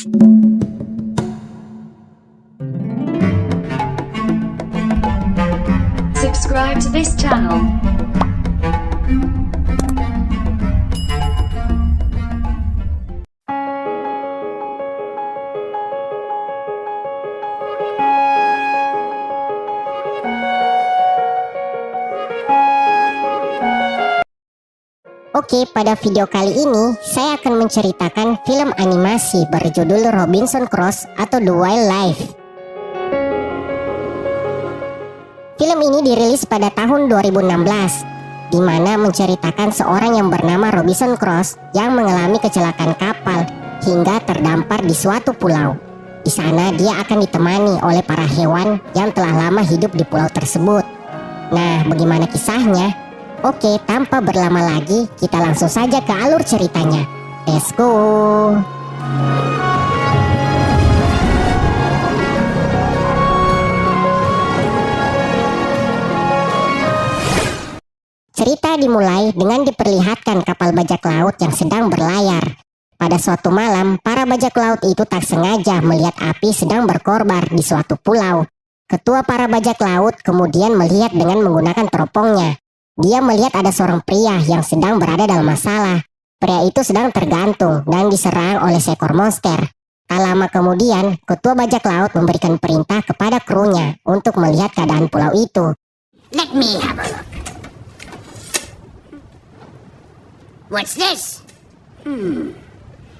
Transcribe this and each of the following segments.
Subscribe to this channel. Oke, pada video kali ini saya akan menceritakan film animasi berjudul Robinson Cross atau The Wild Life. Film ini dirilis pada tahun 2016, di mana menceritakan seorang yang bernama Robinson Cross yang mengalami kecelakaan kapal hingga terdampar di suatu pulau. Di sana dia akan ditemani oleh para hewan yang telah lama hidup di pulau tersebut. Nah, bagaimana kisahnya? Oke, tanpa berlama lagi, kita langsung saja ke alur ceritanya. Let's go! Cerita dimulai dengan diperlihatkan kapal bajak laut yang sedang berlayar. Pada suatu malam, para bajak laut itu tak sengaja melihat api sedang berkorbar di suatu pulau. Ketua para bajak laut kemudian melihat dengan menggunakan teropongnya. Dia melihat ada seorang pria yang sedang berada dalam masalah. Pria itu sedang tergantung dan diserang oleh seekor monster. Tak lama kemudian, ketua bajak laut memberikan perintah kepada krunya untuk melihat keadaan pulau itu. Let me have a look. What's this?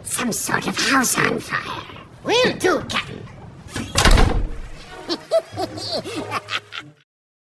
Some sort of house on fire. Will do, Captain.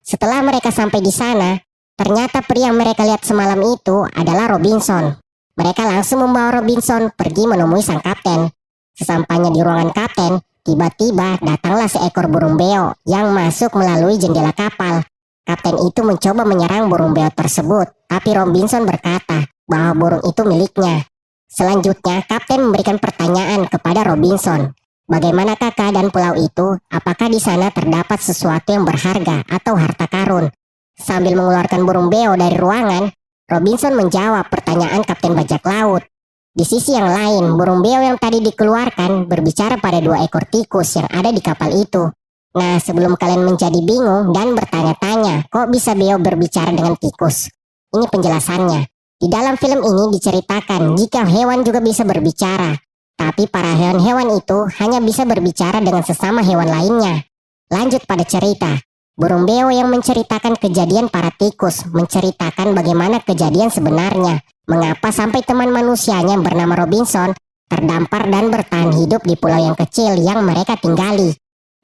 Setelah mereka sampai di sana, ternyata pria yang mereka lihat semalam itu adalah Robinson. Mereka langsung membawa Robinson pergi menemui sang kapten. Sesampainya di ruangan kapten, tiba-tiba datanglah seekor burung beo yang masuk melalui jendela kapal. Kapten itu mencoba menyerang burung beo tersebut, tapi Robinson berkata bahwa burung itu miliknya. Selanjutnya, kapten memberikan pertanyaan kepada Robinson. Bagaimanakah keadaan pulau itu? Apakah di sana terdapat sesuatu yang berharga atau harta karun? Sambil mengeluarkan burung beo dari ruangan, Robinson menjawab pertanyaan kapten bajak laut. Di sisi yang lain, burung beo yang tadi dikeluarkan berbicara pada 2 ekor tikus yang ada di kapal itu. Nah, sebelum kalian menjadi bingung dan bertanya-tanya, kok bisa beo berbicara dengan tikus? Ini penjelasannya. Di dalam film ini diceritakan jika hewan juga bisa berbicara. Tapi para hewan-hewan itu hanya bisa berbicara dengan sesama hewan lainnya. Lanjut pada cerita. Burung beo yang menceritakan kejadian para tikus menceritakan bagaimana kejadian sebenarnya. Mengapa sampai teman manusianya yang bernama Robinson terdampar dan bertahan hidup di pulau yang kecil yang mereka tinggali.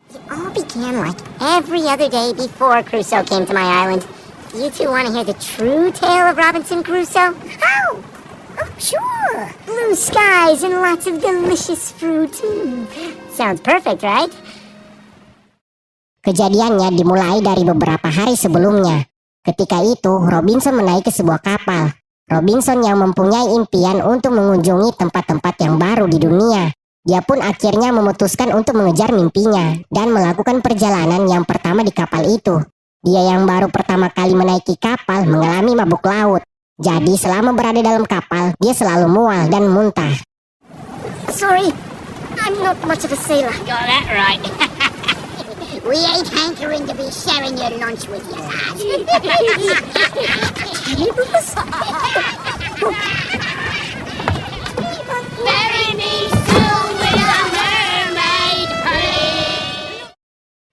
It all began like every other day before Crusoe came to my island. You two want to hear the true tale of Robinson Crusoe? Oh, sure. Blue skies and lots of delicious fruit. Sounds perfect, right? Kejadiannya dimulai dari beberapa hari sebelumnya. Ketika itu, Robinson menaiki sebuah kapal. Robinson yang mempunyai impian untuk mengunjungi tempat-tempat yang baru di dunia. Dia pun akhirnya memutuskan untuk mengejar mimpinya dan melakukan perjalanan yang pertama di kapal itu. Dia yang baru pertama kali menaiki kapal mengalami mabuk laut. Jadi selama berada dalam kapal, dia selalu mual dan muntah. Sorry, I'm not much of a sailor. Got that right. We ain't hankering to be sharing your lunch with you, lad. Marry me soon with a mermaid, please.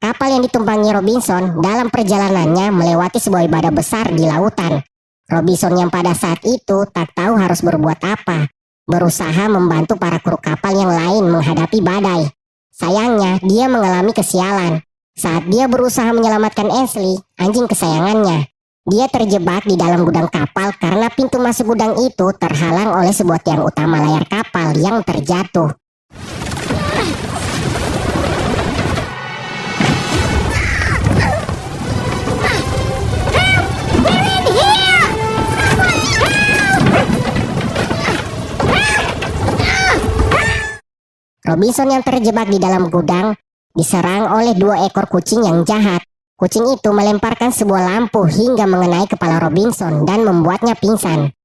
Kapal yang ditumpangi Robinson dalam perjalanannya melewati sebuah ibadah besar di lautan. Robinson yang pada saat itu tak tahu harus berbuat apa. Berusaha membantu para kru kapal yang lain menghadapi badai. Sayangnya, dia mengalami kesialan. Saat dia berusaha menyelamatkan Ashley, anjing kesayangannya. Dia terjebak di dalam gudang kapal karena pintu masuk gudang itu terhalang oleh sebuah tiang utama layar kapal yang terjatuh. Robinson yang terjebak di dalam gudang diserang oleh 2 ekor kucing yang jahat. Kucing itu melemparkan sebuah lampu hingga mengenai kepala Robinson dan membuatnya pingsan.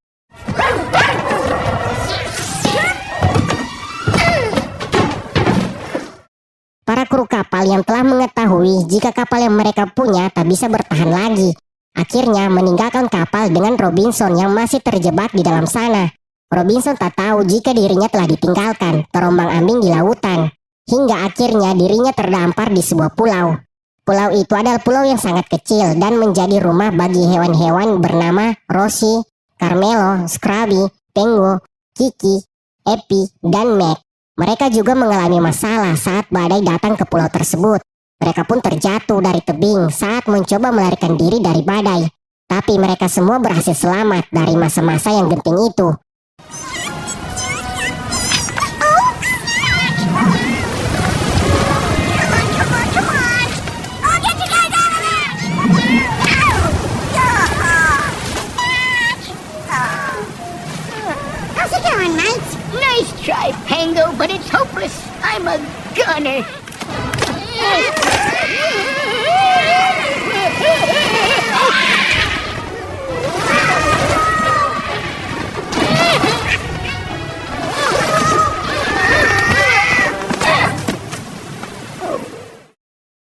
kru kapal yang telah mengetahui jika kapal yang mereka punya tak bisa bertahan lagi. Akhirnya meninggalkan kapal dengan Robinson yang masih terjebak di dalam sana. Robinson tak tahu jika dirinya telah ditinggalkan, terombang-ambing di lautan. Hingga akhirnya dirinya terdampar di sebuah pulau. Pulau itu adalah pulau yang sangat kecil dan menjadi rumah bagi hewan-hewan bernama Rosie, Carmelo, Scrubby, Pengu, Kiki, Epi, dan Meg. Mereka juga mengalami masalah saat badai datang ke pulau tersebut. Mereka pun terjatuh dari tebing saat mencoba melarikan diri dari badai. Tapi mereka semua berhasil selamat dari masa-masa yang genting itu. How's it going, mate? Nice try, Pango, but it's hopeless. I'm a gunner.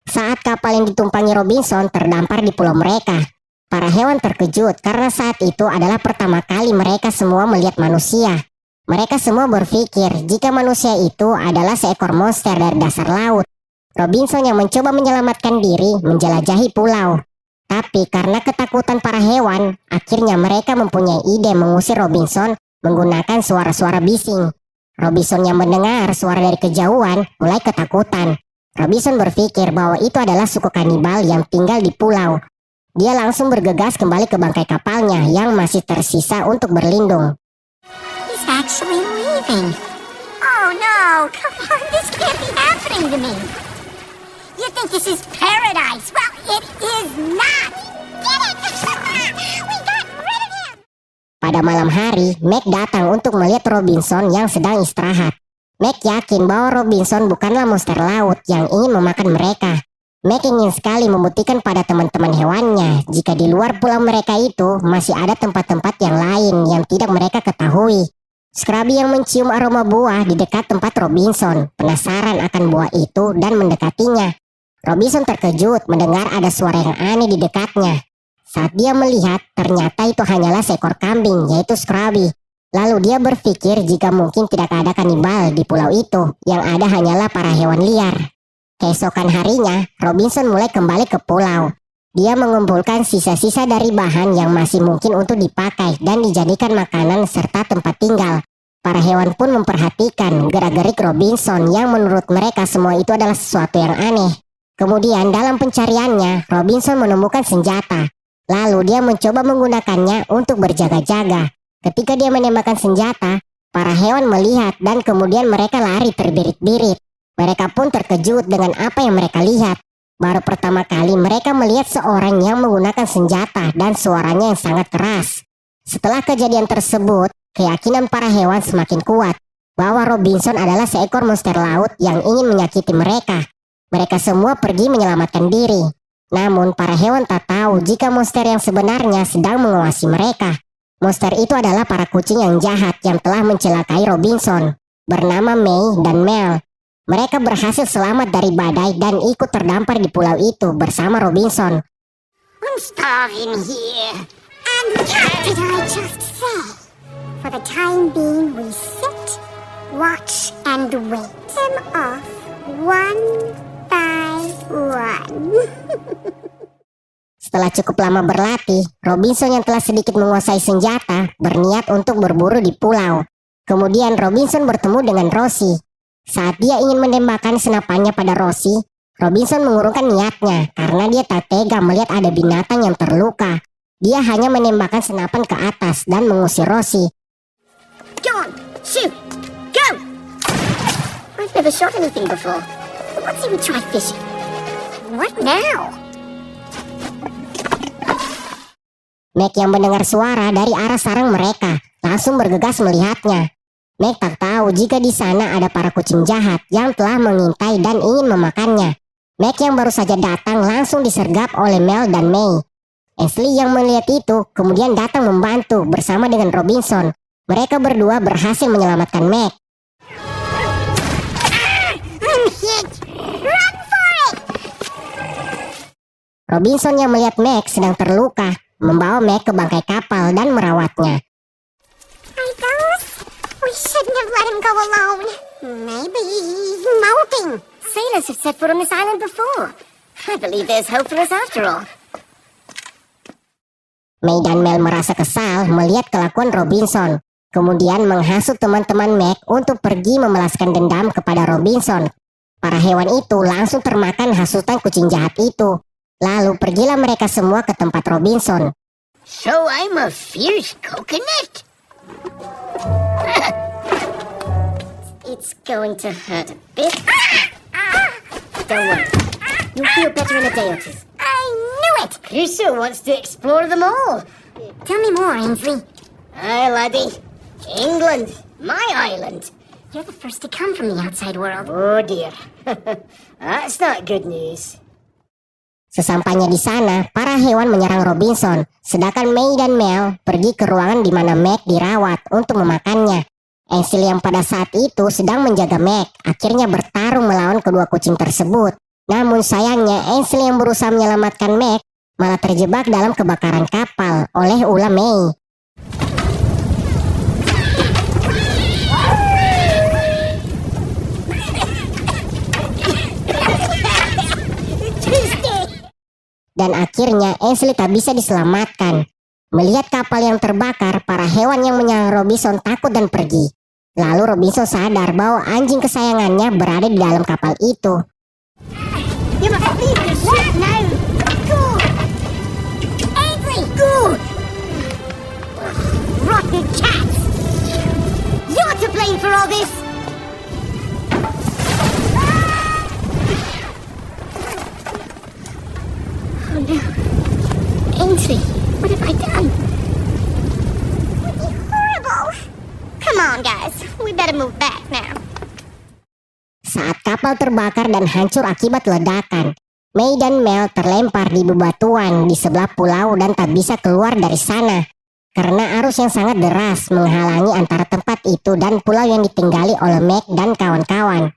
Saat kapal yang ditumpangi Robinson terdampar di pulau mereka, para hewan terkejut karena saat itu adalah pertama kali mereka semua melihat manusia. Mereka semua berpikir jika manusia itu adalah seekor monster dari dasar laut. Robinson yang mencoba menyelamatkan diri menjelajahi pulau. Tapi karena ketakutan para hewan, akhirnya mereka mempunyai ide mengusir Robinson menggunakan suara-suara bising. Robinson yang mendengar suara dari kejauhan mulai ketakutan. Robinson berpikir bahwa itu adalah suku kanibal yang tinggal di pulau. Dia langsung bergegas kembali ke bangkai kapalnya yang masih tersisa untuk berlindung. He's actually leaving. Oh no, come on, this can't be happening to me. You think this is paradise? Well, it is not. Get it? We got rid of him. Pada malam hari, Meg datang untuk melihat Robinson yang sedang istirahat. Meg yakin bahwa Robinson bukanlah monster laut yang ingin memakan mereka. Meg ingin sekali membuktikan pada teman-teman hewannya jika di luar pulau mereka itu masih ada tempat-tempat yang lain yang tidak mereka ketahui. Scrubby yang mencium aroma buah di dekat tempat Robinson penasaran akan buah itu dan mendekatinya. Robinson terkejut mendengar ada suara yang aneh di dekatnya. Saat dia melihat, ternyata itu hanyalah seekor kambing, yaitu Scrubby. Lalu dia berpikir jika mungkin tidak ada kanibal di pulau itu, yang ada hanyalah para hewan liar. Keesokan harinya, Robinson mulai kembali ke pulau. Dia mengumpulkan sisa-sisa dari bahan yang masih mungkin untuk dipakai dan dijadikan makanan serta tempat tinggal. Para hewan pun memperhatikan gerak-gerik Robinson yang menurut mereka semua itu adalah sesuatu yang aneh. Kemudian dalam pencariannya, Robinson menemukan senjata. Lalu dia mencoba menggunakannya untuk berjaga-jaga. Ketika dia menembakkan senjata, para hewan melihat dan kemudian mereka lari terbirit-birit. Mereka pun terkejut dengan apa yang mereka lihat. Baru pertama kali mereka melihat seorang yang menggunakan senjata dan suaranya yang sangat keras. Setelah kejadian tersebut, keyakinan para hewan semakin kuat bahwa Robinson adalah seekor monster laut yang ingin menyakiti mereka. Mereka semua pergi menyelamatkan diri. Namun para hewan tak tahu jika monster yang sebenarnya sedang mengawasi mereka. Monster itu adalah para kucing yang jahat yang telah mencelakai Robinson, bernama May dan Mel. Mereka berhasil selamat dari badai dan ikut terdampar di pulau itu bersama Robinson. I'm starving here. And what did I just say? For the time being, we sit, watch, and wait them off one by one. Setelah cukup lama berlatih, Robinson yang telah sedikit menguasai senjata berniat untuk berburu di pulau. Kemudian Robinson bertemu dengan Rosie. Saat dia ingin menembakkan senapannya pada Rosie, Robinson mengurungkan niatnya karena dia tak tega melihat ada binatang yang terluka. Dia hanya menembakkan senapan ke atas dan mengusir Rosie. Go on, shoot, go! I've never shot anything before. Let's see we try fishing. What now? Meg yang mendengar suara dari arah sarang mereka langsung bergegas melihatnya. Meg tak tahu jika di sana ada para kucing jahat yang telah mengintai dan ingin memakannya. Meg yang baru saja datang langsung disergap oleh Mel dan May. Ashley yang melihat itu kemudian datang membantu bersama dengan Robinson. Mereka berdua berhasil menyelamatkan Meg. I'm hit! Run Robinson yang melihat Meg sedang terluka, membawa Meg ke bangkai kapal dan merawatnya. Icos, we shouldn't have let him go alone. Maybe he's moping. Sailors have set foot on this island before. I believe there's hope for us after all. May dan Mel merasa kesal melihat kelakuan Robinson, kemudian menghasut teman-teman Meg untuk pergi memelaskan dendam kepada Robinson. Para hewan itu langsung termakan hasutan kucing jahat itu. Lalu pergilah mereka semua ke tempat Robinson. So I'm a fierce coconut? It's going to hurt a bit. Don't worry. You'll feel better in a day or two. I knew it! Crusoe wants to explore them all. Tell me more, Ainsley. Aye, laddie. England, my island. You're the first to come from the outside world. Oh dear. That's not good news. Sesampainya di sana, para hewan menyerang Robinson, sedangkan May dan Mel pergi ke ruangan di mana Meg dirawat untuk memakannya. Ainsley yang pada saat itu sedang menjaga Meg, akhirnya bertarung melawan kedua kucing tersebut. Namun sayangnya Ainsley yang berusaha menyelamatkan Meg malah terjebak dalam kebakaran kapal oleh ulah May. Dan akhirnya Ainsley tak bisa diselamatkan. Melihat kapal yang terbakar, para hewan yang menyerang Robinson takut dan pergi. Lalu Robinson sadar bahwa anjing kesayangannya berada di dalam kapal itu. You must leave this ship now! Go! Ainsley, go! Rotten cats! You're to blame for all this! Oh no. Ainsley, what have I done? Would be horrible. Come on, guys. We better move back now. Saat kapal terbakar dan hancur akibat ledakan, May dan Mel terlempar di bebatuan di sebelah pulau dan tak bisa keluar dari sana. Karena arus yang sangat deras menghalangi antara tempat itu dan pulau yang ditinggali oleh Meg dan kawan-kawan.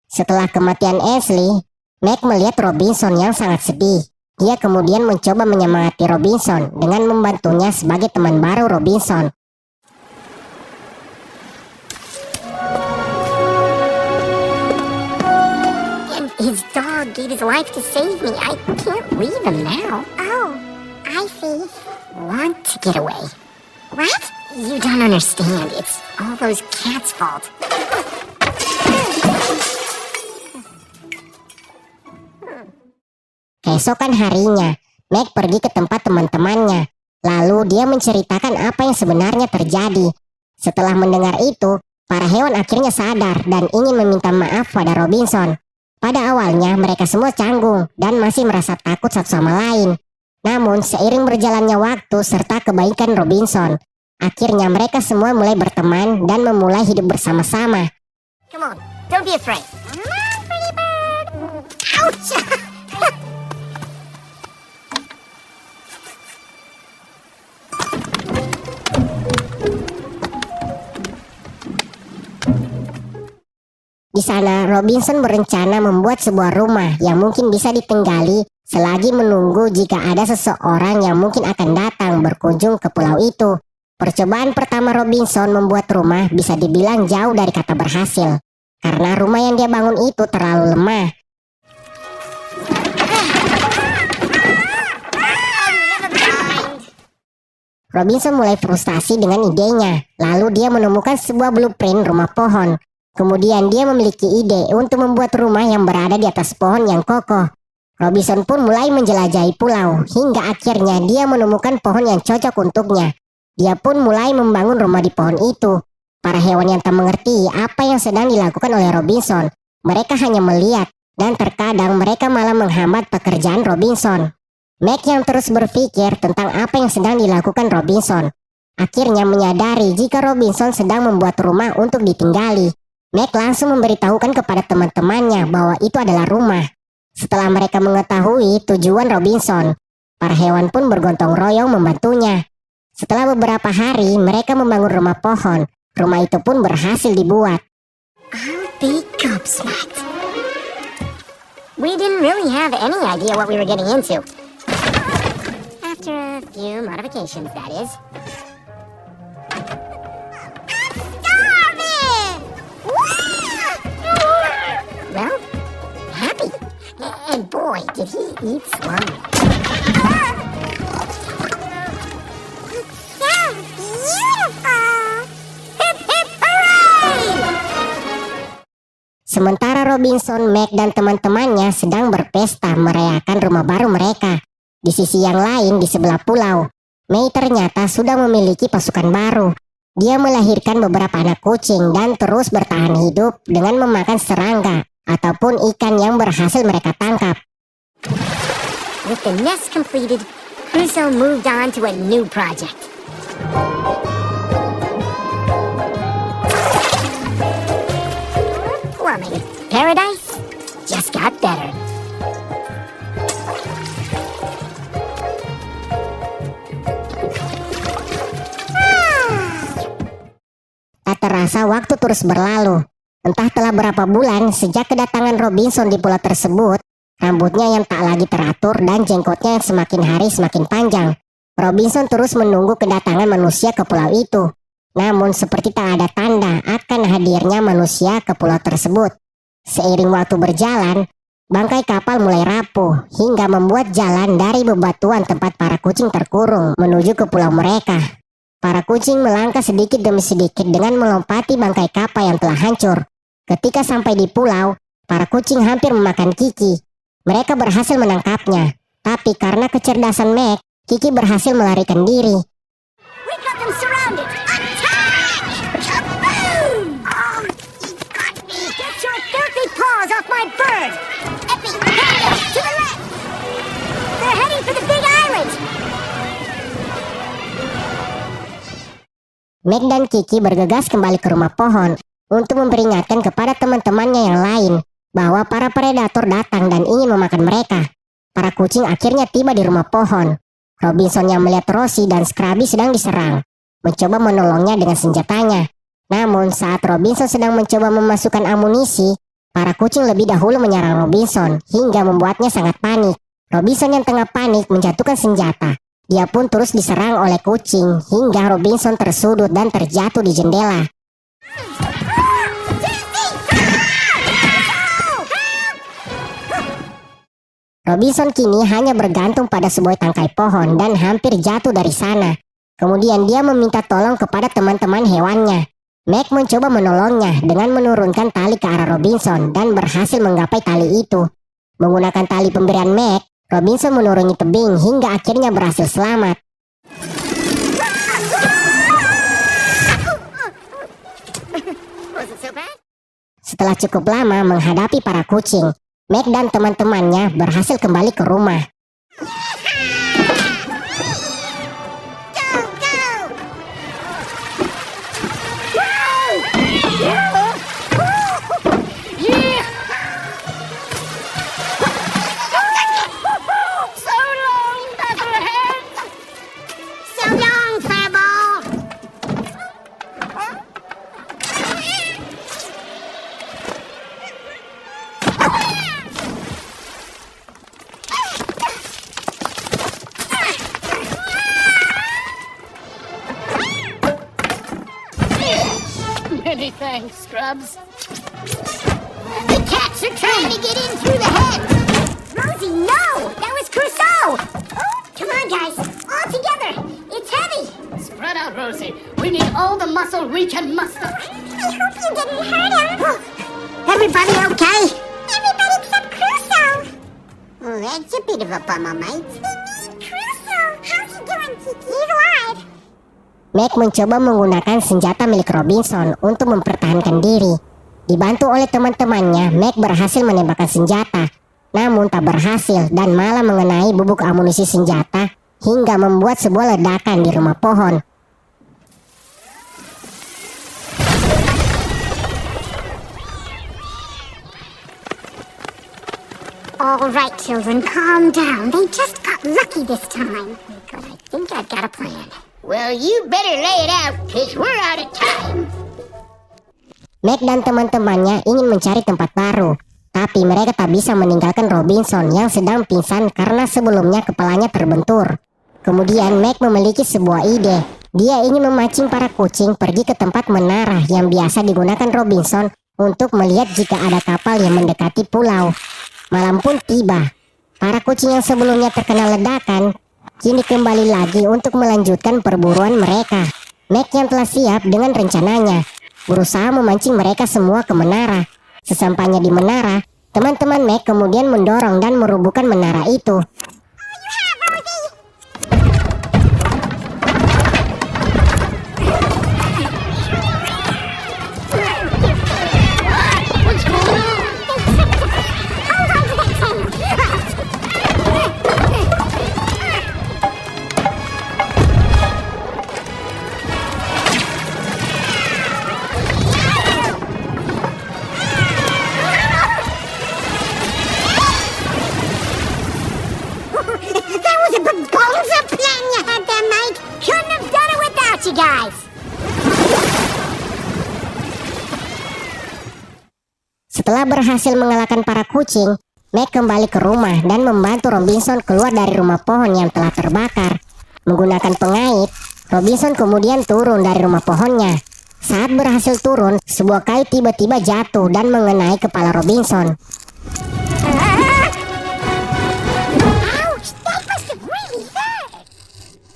Setelah kematian Ainsley, Meg melihat Robinson yang sangat sedih. Dia kemudian mencoba menyemangati Robinson dengan membantunya sebagai teman baru Robinson. And his dog gave his life to save me. I can't leave him now. Oh, I see. Want to get away. What? You don't understand. It's all those cats' fault. Keesokan harinya, Meg pergi ke tempat teman-temannya. Lalu dia menceritakan apa yang sebenarnya terjadi. Setelah mendengar itu, para hewan akhirnya sadar dan ingin meminta maaf pada Robinson. Pada awalnya mereka semua canggung dan masih merasa takut satu sama lain. Namun seiring berjalannya waktu serta kebaikan Robinson, akhirnya mereka semua mulai berteman dan memulai hidup bersama-sama. Come on, don't be afraid. Come on, pretty bird. Ouch! Di sana, Robinson berencana membuat sebuah rumah yang mungkin bisa ditinggali selagi menunggu jika ada seseorang yang mungkin akan datang berkunjung ke pulau itu. Percobaan pertama Robinson membuat rumah bisa dibilang jauh dari kata berhasil, karena rumah yang dia bangun itu terlalu lemah. Robinson mulai frustasi dengan idenya, lalu dia menemukan sebuah blueprint rumah pohon. Kemudian dia memiliki ide untuk membuat rumah yang berada di atas pohon yang kokoh. Robinson pun mulai menjelajahi pulau, hingga akhirnya dia menemukan pohon yang cocok untuknya. Dia pun mulai membangun rumah di pohon itu. Para hewan yang tak mengerti apa yang sedang dilakukan oleh Robinson, mereka hanya melihat, dan terkadang mereka malah menghambat pekerjaan Robinson. Meg yang terus berpikir tentang apa yang sedang dilakukan Robinson, akhirnya menyadari jika Robinson sedang membuat rumah untuk ditinggali. Meg langsung memberitahukan kepada teman-temannya bahwa itu adalah rumah. Setelah mereka mengetahui tujuan Robinson, para hewan pun bergontong royong membantunya. Setelah beberapa hari, mereka membangun rumah pohon. Rumah itu pun berhasil dibuat. I'll be gobsmacked. We didn't really have any idea what we were getting into. After a few modifications, that is. Well, happy. And boy, did he eat slum. So beautiful! Hip hip hooray! Sementara Robinson, Meg, dan teman-temannya sedang berpesta merayakan rumah baru mereka. Di sisi yang lain, di sebelah pulau, May ternyata sudah memiliki pasukan baru. Dia melahirkan beberapa anak kucing dan terus bertahan hidup dengan memakan serangga ataupun ikan yang berhasil mereka tangkap. With the nest completed, Crusoe moved on to a new project. Plumbing. Paradise just got better. Tak terasa waktu terus berlalu. Entah telah berapa bulan sejak kedatangan Robinson di pulau tersebut, rambutnya yang tak lagi teratur dan jenggotnya yang semakin hari semakin panjang. Robinson terus menunggu kedatangan manusia ke pulau itu. Namun seperti tak ada tanda akan hadirnya manusia ke pulau tersebut. Seiring waktu berjalan, bangkai kapal mulai rapuh hingga membuat jalan dari bebatuan tempat para kucing terkurung menuju ke pulau mereka. Para kucing melangkah sedikit demi sedikit dengan melompati bangkai kapal yang telah hancur. Ketika sampai di pulau, para kucing hampir memakan Kiki. Mereka berhasil menangkapnya, tapi karena kecerdasan Meg, Kiki berhasil melarikan diri. We got them surrounded. Attack! Kaboom! Oh, he got me. Get your filthy paws off my bird. Epi, Panda, to the left. They're heading for the big island. Meg dan Kiki bergegas kembali ke rumah pohon untuk memperingatkan kepada teman-temannya yang lain bahwa para predator datang dan ingin memakan mereka. Para kucing akhirnya tiba di rumah pohon. Robinson yang melihat Rosie dan Scrubby sedang diserang, mencoba menolongnya dengan senjatanya. Namun saat Robinson sedang mencoba memasukkan amunisi, para kucing lebih dahulu menyerang Robinson hingga membuatnya sangat panik. Robinson yang tengah panik menjatuhkan senjata. Dia pun terus diserang oleh kucing hingga Robinson tersudut dan terjatuh di jendela. Robinson kini hanya bergantung pada sebuah tangkai pohon dan hampir jatuh dari sana. Kemudian dia meminta tolong kepada teman-teman hewannya. Meg mencoba menolongnya dengan menurunkan tali ke arah Robinson dan berhasil menggapai tali itu. Menggunakan tali pemberian Meg, Robinson menuruni tebing hingga akhirnya berhasil selamat. Setelah cukup lama menghadapi para kucing, Meg dan teman-temannya berhasil kembali ke rumah. Many thanks, Scrubs. The cats are trying to get in through the head. Rosie, no! That was Crusoe! Oh, come on, guys. All together. It's heavy. Spread out, Rosie. We need all the muscle we can muster. I hope you didn't hurt him. Everybody okay? Everybody except Crusoe. Oh, that's a bit of a bummer, mate. They need Crusoe. How's he doing, Kiki? He's alive. Meg mencoba menggunakan senjata milik Robinson untuk mempertahankan diri. Dibantu oleh teman-temannya, Meg berhasil menembakkan senjata, namun tak berhasil dan malah mengenai bubuk amunisi senjata hingga membuat sebuah ledakan di rumah pohon. All right, children, calm down. They just got lucky this time. But I think I've got a plan. Well, you better lay it out, cause we're out of time. Meg dan teman-temannya ingin mencari tempat baru, tapi mereka tak bisa meninggalkan Robinson yang sedang pingsan karena sebelumnya kepalanya terbentur. Kemudian Mac memiliki sebuah ide. Dia ingin memancing para kucing pergi ke tempat menara yang biasa digunakan Robinson untuk melihat jika ada kapal yang mendekati pulau. Malam pun tiba. Para kucing yang sebelumnya terkena ledakan kini kembali lagi untuk melanjutkan perburuan mereka. Mac yang telah siap dengan rencananya berusaha memancing mereka semua ke menara. Sesampainya di menara, teman-teman Mac kemudian mendorong dan merubuhkan menara itu. What's going on? That was a bonza plan you had there, Mike. Couldn't have done it without you guys. Setelah berhasil mengalahkan para kucing, Mac kembali ke rumah dan membantu Robinson keluar dari rumah pohon yang telah terbakar. Menggunakan pengait, Robinson kemudian turun dari rumah pohonnya. Saat berhasil turun, sebuah kayu tiba-tiba jatuh dan mengenai kepala Robinson. Ouch, that must have really hurt.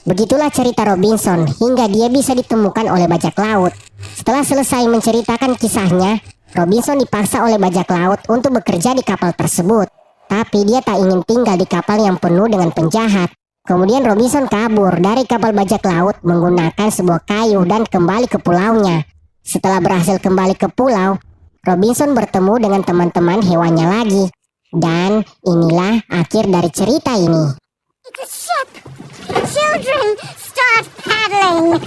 Begitulah cerita Robinson hingga dia bisa ditemukan oleh bajak laut. Setelah selesai menceritakan kisahnya, Robinson dipaksa oleh bajak laut untuk bekerja di kapal tersebut. Tapi dia tak ingin tinggal di kapal yang penuh dengan penjahat. Kemudian Robinson kabur dari kapal bajak laut menggunakan sebuah kayu dan kembali ke pulaunya. Setelah berhasil kembali ke pulau, Robinson bertemu dengan teman-teman hewannya lagi. Dan inilah akhir dari cerita ini. It's a ship. Children, start paddling.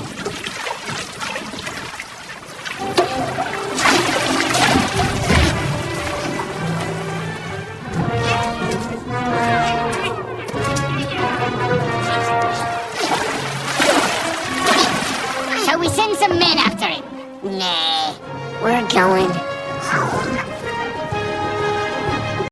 Shall we send some men after him? Nah, we're going home.